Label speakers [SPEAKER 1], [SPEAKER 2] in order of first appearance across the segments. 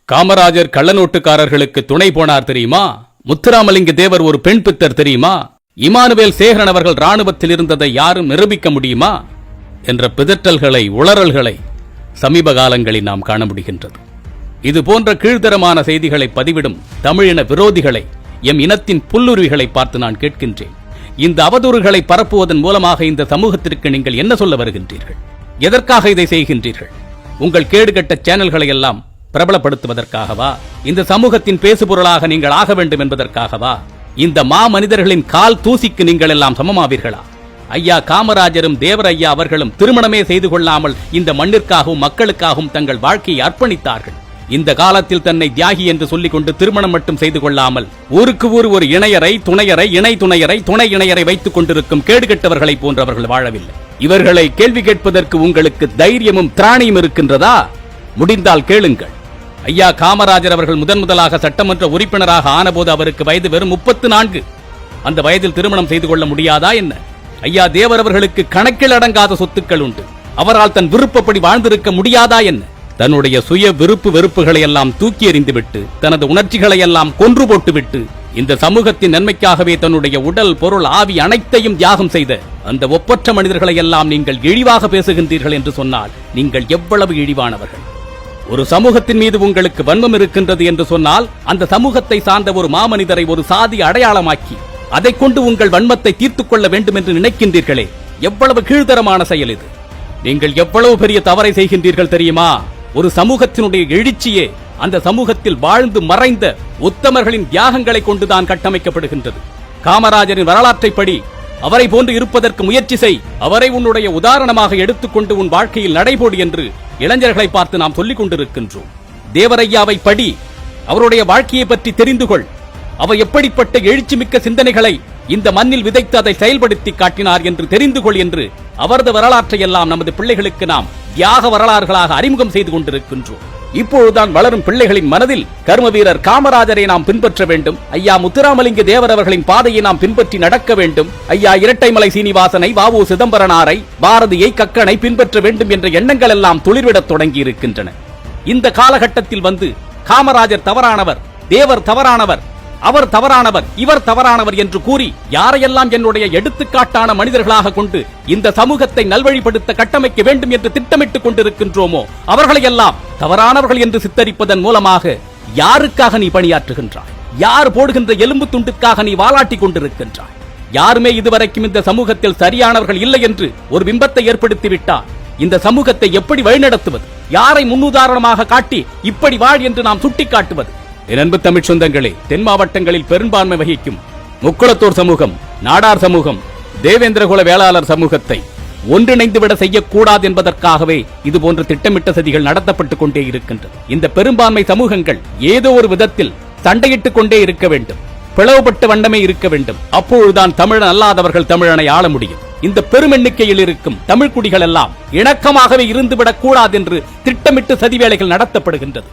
[SPEAKER 1] காமராஜர் கள்ளநோட்டுக்காரர்களுக்கு துணை போனார் தெரியுமா? முத்துராமலிங்க தேவர் ஒரு பெண் பித்தர் தெரியுமா? இமானுவேல் சேகரன் அவர்கள் ராணுவத்தில் இருந்ததை யாரும் நிரூபிக்க முடியுமா என்ற பிதற்றல்களை, உளறல்களை சமீப காலங்களில் நாம் காண முடிகின்றது. இது போன்ற கீழ்த்தரமான செய்திகளை பதிவிடும் தமிழின விரோதிகளை, எம் இனத்தின் புல்லுருவிகளை பார்த்து நான் கேட்கின்றேன். இந்த அவதூறுகளை பரப்புவதன் மூலமாக இந்த சமூகத்திற்கு நீங்கள் என்ன சொல்ல வருகின்றீர்கள்? எதற்காக இதை செய்கின்றீர்கள்? உங்கள் கேடுகட்ட சேனல்களை எல்லாம் பிரபலப்படுத்துவதற்காகவா? இந்த சமூகத்தின் பேசுபொருளாக நீங்கள் ஆக வேண்டும் என்பதற்காகவா? இந்த மா மனிதர்களின் கால் தூசிக்கு நீங்கள் எல்லாம் சமமாவீர்களா? ஐயா காமராஜரும் தேவர் ஐயா அவர்களும் திருமணமே செய்து கொள்ளாமல் இந்த மண்ணிற்காகவும் மக்களுக்காகவும் தங்கள் வாழ்க்கையை அர்ப்பணித்தார்கள். இந்த காலத்தில் தன்னை தியாகி என்று சொல்லிக் கொண்டு திருமணம் மட்டும் செய்து கொள்ளாமல் ஊருக்கு ஊர் ஒரு இணையரை, துணையரை, இணை துணையரை, துணை இணையரை வைத்துக் கொண்டிருக்கும் கேடுகட்டவர்களை போன்றவர்கள் வாழவில்லை. இவர்களை கேள்வி கேட்பதற்கு உங்களுக்கு தைரியமும் திராணியும் இருக்கின்றதா? முடிந்தால் கேளுங்கள். ஐயா காமராஜர் அவர்கள் முதலாக சட்டமன்ற உறுப்பினராக ஆனபோது அவருக்கு வயது வெறும் 34. அந்த வயதில் திருமணம் செய்து கொள்ள முடியாதா என்ன? ஐயா தேவர் அவர்களுக்கு கணக்கில் அடங்காத சொத்துக்கள் உண்டு. அவரால் தன் விருப்பப்படி வாழ்ந்திருக்க முடியாதா என்ன? தன்னுடைய சுய விருப்பு வெறுப்புகளை எல்லாம் தூக்கி எறிந்துவிட்டு, தனது உணர்ச்சிகளை எல்லாம் கொன்று போட்டுவிட்டு, இந்த சமூகத்தின் நன்மைக்காகவே தன்னுடைய உடல், பொருள், ஆவி அனைத்தையும் தியாகம் செய்த அந்த ஒப்பற்ற மனிதர்களை எல்லாம் நீங்கள் இழிவாக பேசுகின்றீர்கள் என்று சொன்னால் நீங்கள் எவ்வளவு இழிவானவர்கள்? ஒரு சமூகத்தின் மீது உங்களுக்கு வன்மம் இருக்கின்றது என்று சொன்னால் அந்த சமூகத்தை சார்ந்த ஒரு மாமனிதரை ஒரு சாதி அடையாளமாக்கி அதை கொண்டு உங்கள் வன்மத்தை தீர்த்துக் கொள்ள வேண்டும் என்று நினைக்கின்றீர்களே, எவ்வளவு கீழ்த்தரமான செயல் இது! நீங்கள் எவ்வளவு பெரிய தவறை செய்கின்றீர்கள் தெரியுமா? ஒரு சமூகத்தினுடைய எழுச்சியே அந்த சமூகத்தில் வாழ்ந்து மறைந்த உத்தமர்களின் தியாகங்களை கொண்டுதான் கட்டமைக்கப்படுகின்றது. காமராஜரின் வரலாற்றை படி, அவரை போன்று இருப்பதற்கு முயற்சி செய், அவரை உன்னுடைய உதாரணமாக எடுத்துக்கொண்டு உன் வாழ்க்கையில் நடைபோடு என்று இளைஞர்களை பார்த்து நாம் சொல்லிக் கொண்டிருக்கின்றோம். தேவரையாவை படி, அவருடைய வாழ்க்கையை பற்றி தெரிந்து கொள். அவர் எப்படிப்பட்ட எழுச்சி மிக்க சிந்தனைகளை இந்த மண்ணில் விதைத்து அதை செயல்படுத்தி காட்டினார் என்று தெரிந்து கொள் என்று அவரது வரலாற்றை எல்லாம் நமது பிள்ளைகளுக்கு நாம் தியாக வரலாறுகளாக அறிமுகம் செய்து கொண்டிருக்கின்றோம். இப்பொழுதுதான் வளரும் பிள்ளைகளின் மனதில் கர்ம வீரர் காமராஜரை நாம் பின்பற்ற வேண்டும், ஐயா முத்துராமலிங்க தேவர் அவர்களின் பாதையை நாம் பின்பற்றி நடக்க வேண்டும், ஐயா இரட்டைமலை சீனிவாசனை, வ.உ. சிதம்பரனாரை, பாரதியை, கக்கனை பின்பற்ற வேண்டும் என்ற எண்ணங்கள் எல்லாம் துளிர்விடத் தொடங்கி இருக்கின்றன. இந்த காலகட்டத்தில் வந்து காமராஜர் தவறானவர், தேவர் தவறானவர், அவர் தவறானவர், இவர் தவறானவர் என்று கூறி யாரையெல்லாம் என்னுடைய எடுத்துக்காட்டான மனிதர்களாக கொண்டு இந்த சமூகத்தை நல்வழிப்படுத்த கட்டமைக்க வேண்டும் என்று திட்டமிட்டுக் கொண்டிருக்கின்றோமோ அவர்களையெல்லாம் தவறானவர்கள் என்று சித்தரிப்பதன் மூலமாக யாருக்காக நீ பணியாற்றுகின்றாய்? யார் போடுகின்ற எலும்பு துண்டுக்காக நீ வாலாட்டி கொண்டிருக்கின்றாய்? யாருமே இதுவரைக்கும் இந்த சமூகத்தில் சரியானவர்கள் இல்லை என்று ஒரு பிம்பத்தை ஏற்படுத்திவிட்டார். இந்த சமூகத்தை எப்படி வழிநடத்துவது? யாரை முன்னுதாரணமாக காட்டி இப்படி வாழ் என்று நாம் சுட்டிக்காட்டுவது? என் அன்பு தமிழ் சொந்தங்களே, தென் மாவட்டங்களில் பெரும்பான்மை வகிக்கும் முக்குளத்தூர் சமூகம், நாடார் சமூகம், தேவேந்திரகுல வேளாளர் சமூகத்தை ஒன்றிணைந்துவிட செய்யக்கூடாது என்பதற்காகவே இதுபோன்ற திட்டமிட்ட சதிகள் நடத்தப்பட்டுக் கொண்டே இருக்கின்றது. இந்த பெரும்பான்மை சமூகங்கள் ஏதோ ஒரு விதத்தில் சண்டையிட்டுக் கொண்டே இருக்க வேண்டும், பிளவுபட்ட வண்ணமே இருக்க வேண்டும். அப்பொழுதுதான் தமிழன் அல்லாதவர்கள் தமிழனை ஆள முடியும். இந்த பெருமெண்ணிக்கையில் இருக்கும் தமிழ் குடிகள் எல்லாம் இணக்கமாகவே இருந்துவிடக் கூடாது என்று திட்டமிட்டு சதி வேலைகள் நடத்தப்படுகின்றது.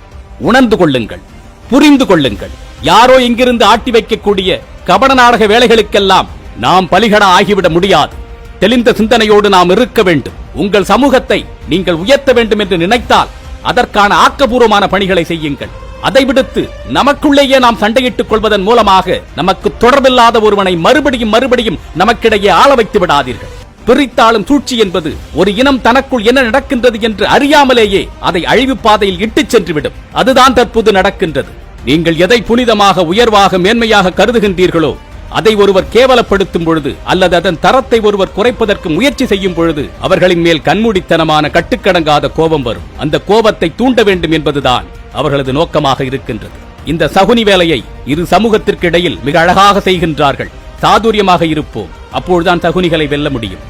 [SPEAKER 1] உணர்ந்து கொள்ளுங்கள், புரிந்து கொள்ளுங்கள். யாரோ இங்கிருந்து ஆட்டி வைக்கக்கூடிய கபட நாடக வேலைகளுக்கெல்லாம் நாம் பலிகடா ஆகிவிட முடியாது. தெளிந்த சிந்தனையோடு நாம் இருக்க வேண்டும். உங்கள் சமூகத்தை நீங்கள் உயர்த்த வேண்டும் என்று நினைத்தால் அதற்கான ஆக்கப்பூர்வமான பணிகளை செய்யுங்கள். அதை விடுத்து நமக்குள்ளேயே நாம் சண்டையிட்டுக் கொள்வதன் மூலமாக நமக்கு தொடர்பில்லாத ஒருவனை மறுபடியும் நமக்கிடையே ஆள வைத்து விடாதீர்கள். பிரித்தாளும் சூழ்ச்சி என்பது ஒரு இனம் தனக்குள் என்ன நடக்கின்றது என்று அறியாமலேயே அதை அழிவு பாதையில் இட்டுச் சென்றுவிடும். அதுதான் தற்போது நடக்கின்றது. நீங்கள் எதை புனிதமாக, உயர்வாக, மேன்மையாக கருதுகின்றீர்களோ அதை ஒருவர் கேவலப்படுத்தும் பொழுது அல்லது அதன் தரத்தை ஒருவர் குறைப்பதற்கு முயற்சி செய்யும் பொழுது அவர்களின் மேல் கண்மூடித்தனமான கட்டுக்கடங்காத கோபம் வரும். அந்த கோபத்தை தூண்ட வேண்டும் என்பதுதான் அவர்களது நோக்கமாக இருக்கின்றது. இந்த சகுனி வேலையை இரு சமூகத்திற்கு இடையில் மிக அழகாக செய்கின்றார்கள். சாதுரியமாக இருப்போம், அப்பொழுதுதான் சகுனிகளை வெல்ல முடியும்.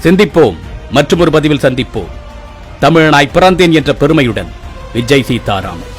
[SPEAKER 1] சிந்திப்போம், மற்றும் ஒரு பதிவில் சந்திப்போம். தமிழனாய் பிறந்தேன் என்ற பெருமையுடன் விஜய் சீதாராமன்.